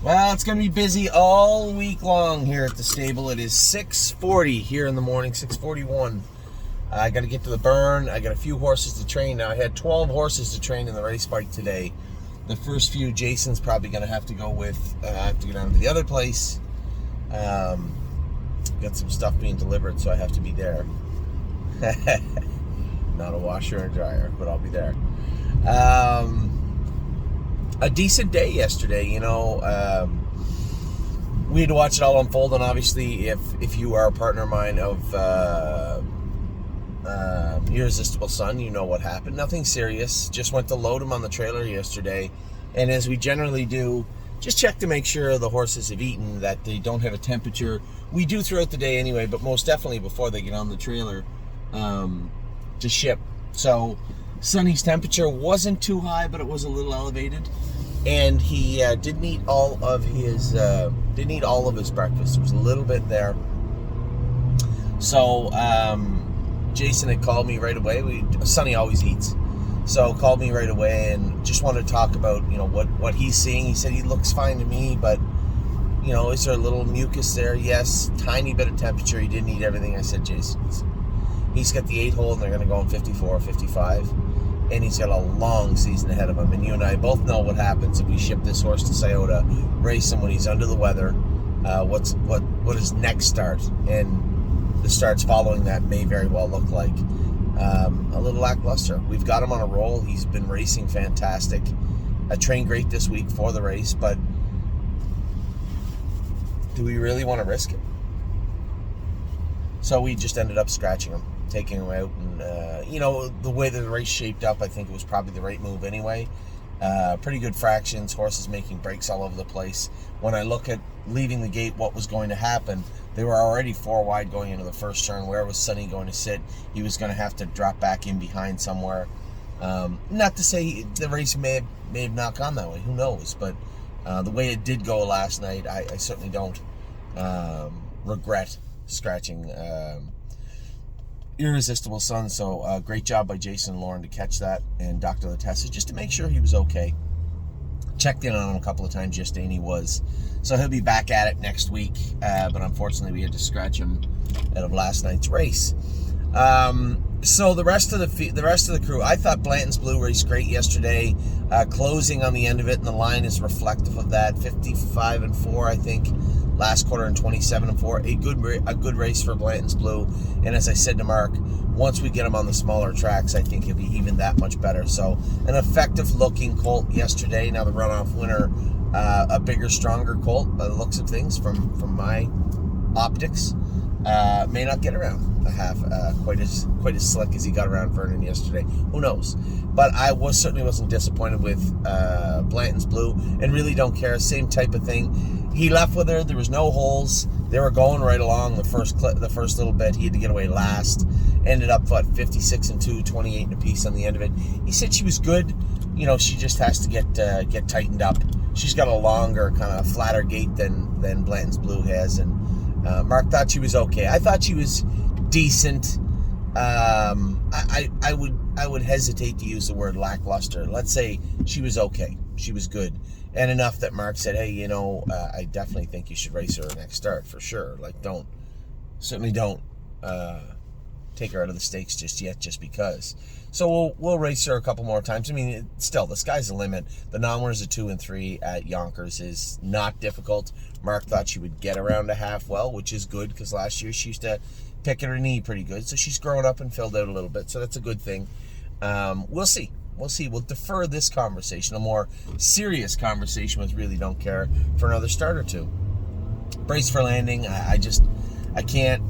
Well, it's going to be busy all week long here at the stable. It is 6:40 here in the morning, 6:41. I got to get to the burn. I got a few horses to train. Now, I had 12 horses to train in the race bike today. The first few, Jason's probably going to have to go with. I have to go down to the other place. Got some stuff being delivered, so I have to be there. Not a washer and dryer, but I'll be there. A decent day yesterday, we had to watch it all unfold, and obviously if you are a partner of mine of Irresistible Son, you know what happened. Nothing serious, just went to load him on the trailer yesterday, and as we generally do, just check to make sure the horses have eaten, that they don't have a temperature. We do throughout the day anyway, but most definitely before they get on the trailer to ship. So Sonny's temperature wasn't too high, but it was a little elevated, and he didn't eat all of his breakfast. There was a little bit there. So Jason had called me right away. Sonny always eats, so called me right away and just wanted to talk about what he's seeing. He said he looks fine to me, but is there a little mucus there? Yes, tiny bit of temperature. He didn't eat everything. I said, Jason, he's got the 8 hole, and they're going to go in 54, 55. And he's got a long season ahead of him. And you and I both know what happens if we ship this horse to Scioto, race him when he's under the weather. What his next start and the starts following that may very well look like. A little lackluster. We've got him on a roll. He's been racing fantastic. I trained great this week for the race, but do we really want to risk it? So we just ended up scratching him, taking him out, and the way that the race shaped up, I think it was probably the right move anyway. Pretty good fractions, horses making breaks all over the place. When I look at leaving the gate, what was going to happen, they were already 4 wide going into the first turn. Where was Sonny going to sit? He was going to have to drop back in behind somewhere. Not to say the race may have not gone that way, who knows, but the way it did go last night, I certainly don't regret scratching Irresistible Son. So great job by Jason and Lauren to catch that, and Dr. Latessa just to make sure he was okay. Checked in on him a couple of times yesterday, and he was. So he'll be back at it next week, but unfortunately we had to scratch him out of last night's race. So the rest of the crew, I thought Blanton's Blue raced great yesterday, closing on the end of it, and the line is reflective of that. 55-4, I think, last quarter, and 27-4. A good race for Blanton's Blue. And as I said to Mark, once we get him on the smaller tracks, I think he'll be even that much better. So an effective looking colt yesterday. Now the runoff winner, a bigger, stronger colt by the looks of things from my optics. May not get around a half quite as slick as he got around Vernon yesterday. Who knows? But I certainly wasn't disappointed with Blanton's Blue, and really don't care. Same type of thing. He left with her. There was no holes. They were going right along the first little bit. He had to get away last. Ended up 56-2, 28 apiece on the end of it. He said she was good. She just has to get tightened up. She's got a longer, kind of flatter gait than Blanton's Blue has, and Mark thought she was okay. I thought she was decent. I would hesitate to use the word lackluster. Let's say she was okay. She was good, and enough that Mark said, "Hey, I definitely think you should race her next start for sure. Like, certainly don't take her out of the stakes just yet, just because." So we'll race her a couple more times. I mean, still, the sky's the limit. The non-winners of 2 and 3 at Yonkers is not difficult. Mark thought she would get around a half well, which is good, because last year she used to pick at her knee pretty good. So she's grown up and filled out a little bit. So that's a good thing. We'll see. We'll defer this conversation, a more serious conversation with Really Don't Care, for another start or two. Brace for Landing. I can't.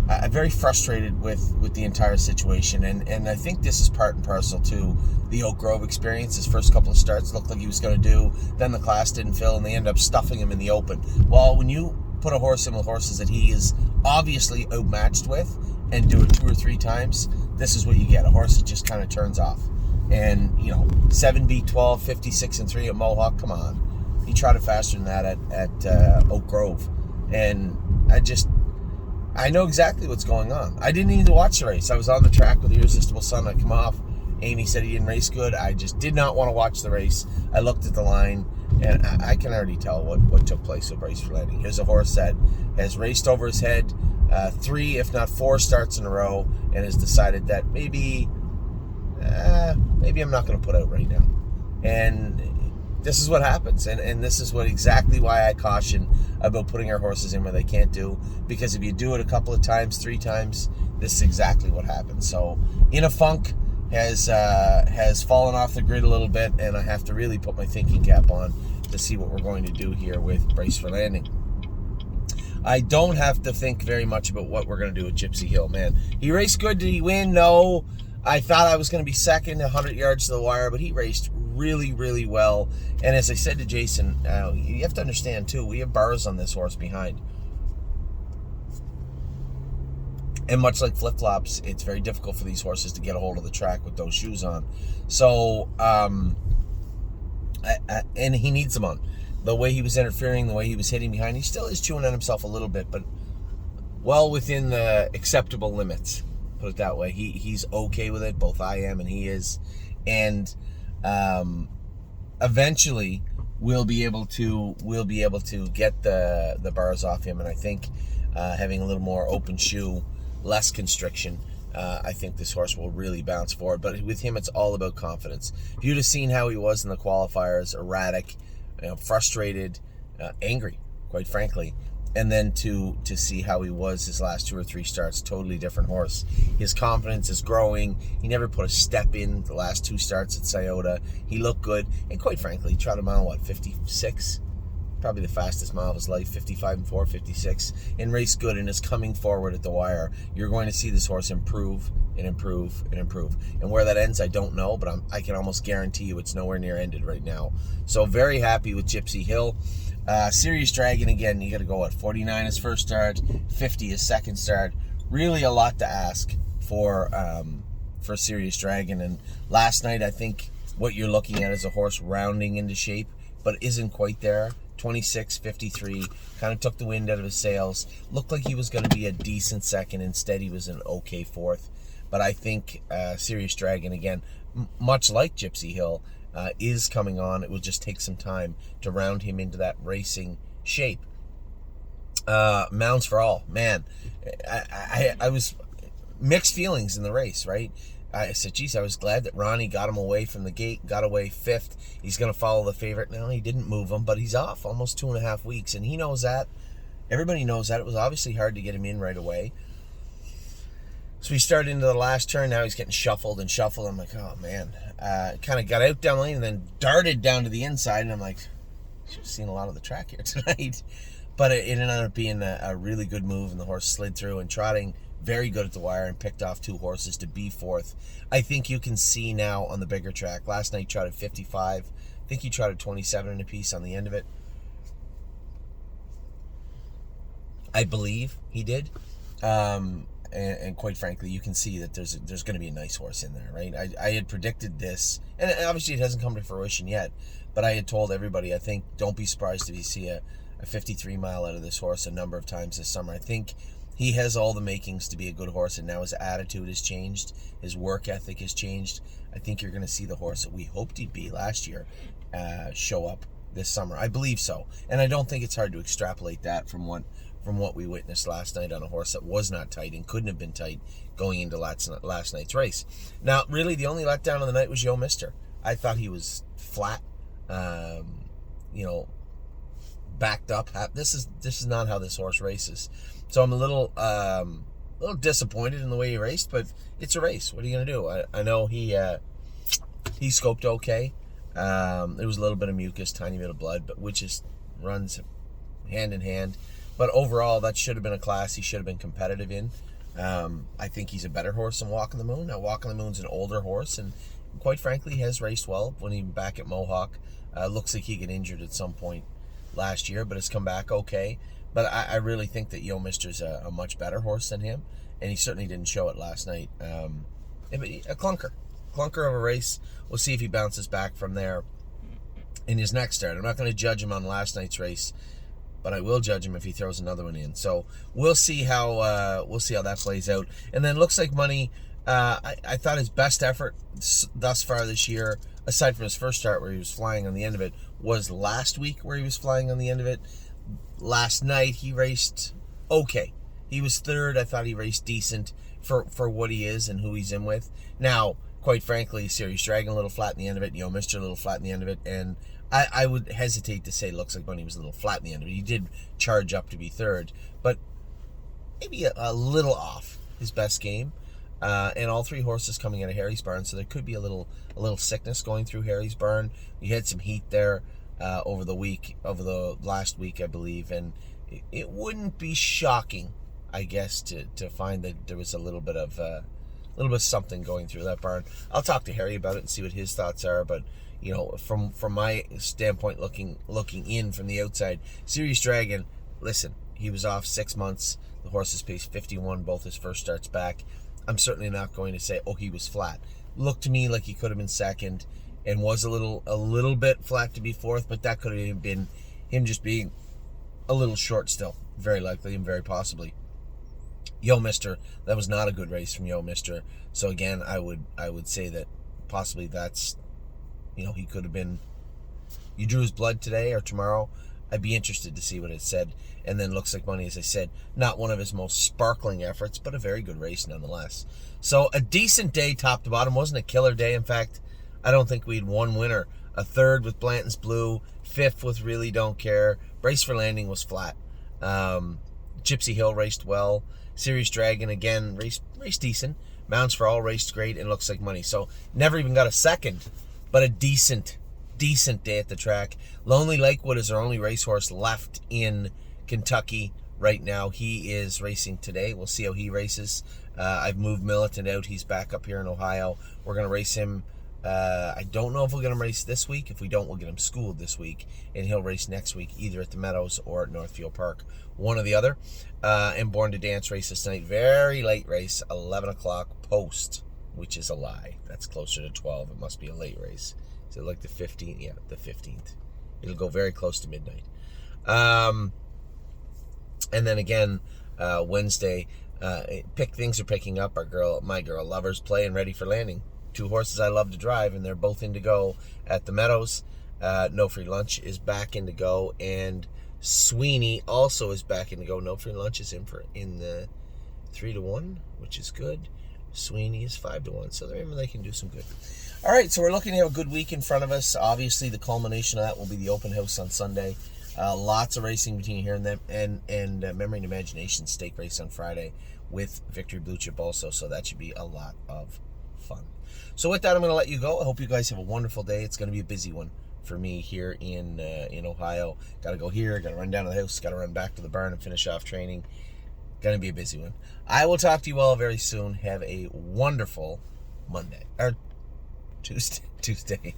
I'm very frustrated with the entire situation, and I think this is part and parcel to the Oak Grove experience. His first couple of starts looked like he was going to do, then the class didn't fill, and they end up stuffing him in the open. Well, when you put a horse in with horses that he is obviously outmatched with, and do it 2 or 3 times, this is what you get. A horse that just kind of turns off. And 7B12, 56-3 at Mohawk, come on. He trotted faster than that at Oak Grove, and I know exactly what's going on. I didn't need to watch the race. I was on the track with Irresistible Son. I come off. Amy said he didn't race good. I just did not want to watch the race. I looked at the line. And I can already tell what took place with Bryce Flanding. Here's a horse that has raced over his head 3, if not 4 starts in a row, and has decided that maybe I'm not going to put out right now. And this is what happens. And this is exactly why I caution about putting our horses in where they can't do. Because if you do it a couple of times, 3 times, this is exactly what happens. So In a Funk has fallen off the grid a little bit, and I have to really put my thinking cap on to see what we're going to do here with Bryce Flanding. I don't have to think very much about what we're going to do with Gypsy Hill, man. He raced good. Did he win? No. I thought I was going to be second, 100 yards to the wire, but he raced really, really well. And as I said to Jason, you have to understand, too, we have bars on this horse behind. And much like flip-flops, it's very difficult for these horses to get a hold of the track with those shoes on. So, and he needs them on. The way he was interfering, the way he was hitting behind, he still is chewing on himself a little bit, but well within the acceptable limits. Put it that way. He's okay with it. Both I am and he is. And eventually we'll be able to get the bars off him. And I think having a little more open shoe, less constriction, I think this horse will really bounce forward. But with him, it's all about confidence. If you'd have seen how he was in the qualifiers, erratic, frustrated, angry, quite frankly, and then to see how he was his last 2 or 3 starts, totally different horse. His confidence is growing. He never put a step in the last 2 starts at Scioto. He looked good, and quite frankly, he trotted a mile, 56? Probably the fastest mile of his life, 55 and 4, 56, and raced good and is coming forward at the wire. You're going to see this horse improve and improve and improve. And where that ends, I don't know, but I can almost guarantee you it's nowhere near ended right now. So very happy with Gypsy Hill. Serious Dragon, again, you got to go at 49 his first start, 50 his second start. Really a lot to ask for Serious Dragon. And last night, I think what you're looking at is a horse rounding into shape, but isn't quite there. 26, 53, kind of took the wind out of his sails. Looked like he was going to be a decent second. Instead, he was an okay fourth. But I think Serious Dragon, again, much like Gypsy Hill, is coming on. It will just take some time to round him into that racing shape. Mounds for All, man, I was mixed feelings in the race, right? I said, geez, I was glad that Ronnie got him away from the gate, got away 5th. He's going to follow the favorite. Now, he didn't move him, but he's off almost 2.5 weeks, and he knows that. Everybody knows that. It was obviously hard to get him in right away. So he started into the last turn. Now he's getting shuffled and shuffled. I'm like, oh, man. Kind of got out down the lane and then darted down to the inside, and I'm like, should have seen a lot of the track here tonight. But it ended up being a really good move, and the horse slid through and trotting very good at the wire and picked off 2 horses to be 4th. I think you can see now on the bigger track. Last night he trotted 55. I think he trotted 27 and a piece on the end of it. I believe he did. And quite frankly, you can see that there's going to be a nice horse in there, right? I had predicted this, and obviously it hasn't come to fruition yet, but I had told everybody, I think, don't be surprised if you see a 53 mile out of this horse a number of times this summer. I think he has all the makings to be a good horse, and now his attitude has changed. His work ethic has changed. I think you're going to see the horse that we hoped he'd be last year show up this summer. I believe so. And I don't think it's hard to extrapolate that from what we witnessed last night on a horse that was not tight and couldn't have been tight going into last night's race. Now, really, the only letdown of the night was Yo Mister. I thought he was flat, backed up. This is not how this horse races. So I'm a little disappointed in the way he raced, but it's a race. What are you going to do? I know he scoped okay. There was a little bit of mucus, tiny bit of blood, but which runs hand in hand. But overall, that should have been a class he should have been competitive in. I think he's a better horse than Walk on the Moon. Now, Walk on the Moon's an older horse, and quite frankly, has raced well when he was back at Mohawk. Looks like he got injured at some point last year, but has come back okay. But I really think that Yo Mister's a much better horse than him, and he certainly didn't show it last night. A clunker of a race. We'll see if he bounces back from there in his next start. I'm not going to judge him on last night's race, but I will judge him if he throws another one in. So we'll see how that plays out. And then Looks Like Money. I thought his best effort thus far this year, aside from his first start where he was flying on the end of it, was last week where he was flying on the end of it. Last night he raced okay. He was third. I thought he raced decent for what he is and who he's in with. Now, quite frankly, Serious Dragon a little flat in the end of it. Yo Mister a little flat in the end of it. And I would hesitate to say Looks Like Money was a little flat in the end of it. He did charge up to be third, but maybe a little off his best game. And all three horses coming out of Harry's Barn, so there could be a little sickness going through Harry's Barn. We had some heat there over the last week, I believe, and it wouldn't be shocking, I guess, to find that there was a little bit of something going through that barn. I'll talk to Harry about it and see what his thoughts are, but you know, from my standpoint, looking in from the outside, Serious Dragon, listen, he was off 6 months. The horse has paced 51 both his first starts back. I'm certainly not going to say, oh, he was flat. Looked to me like he could have been second and was a little bit flat to be fourth, but that could have been him just being a little short still. Very likely and very possibly. Yo Mister, that was not a good race from Yo Mister. So again, I would say that possibly that's, you know, he could have been, you drew his blood today or tomorrow. I'd be interested to see what it said. And then Looks Like Money, as I said, not one of his most sparkling efforts, but a very good race nonetheless. So a decent day top to bottom. Wasn't a killer day. In fact, I don't think we had one winner. A third with Blanton's Blue, fifth with Really Don't Care. Brace for Landing was flat. Gypsy Hill raced well. Serious Dragon, again, raced decent. Mounts for All raced great, and Looks Like Money. So never even got a second, but a decent day at the track. Lonely Lakewood is our only racehorse left in Kentucky right now. He is racing today. We'll see how he races. I've moved Militant out. He's back up here in Ohio. We're going to race him. I don't know if we're going to race this week. If we don't, we'll get him schooled this week, and he'll race next week, either at the Meadows or at Northfield Park, one or the other. And Born to Dance races tonight. Very late race, 11 o'clock post, which is a lie. That's closer to 12. It must be a late race. Is it like the 15th? Yeah, the 15th. It'll go very close to midnight. And then again, Wednesday, things are picking up. My girl Lover's playing Ready for Landing. Two horses I love to drive, and they're both in to go at the Meadows. No Free Lunch is back in to go, and Sweeney also is back in to go. No Free Lunch is in the 3-1, which is good. Sweeney is 5-1, so they can do some good. All right, so we're looking at a good week in front of us. Obviously, the culmination of that will be the open house on Sunday. Lots of racing between here and there, and Memory and Imagination stake race on Friday with Victory Blue Chip also. So that should be a lot of fun. So with that, I'm going to let you go. I hope you guys have a wonderful day. It's going to be a busy one for me here in Ohio. Got to go here. Got to run down to the house. Got to run back to the barn and finish off training. Going to be a busy one. I will talk to you all very soon. Have a wonderful Monday or Tuesday.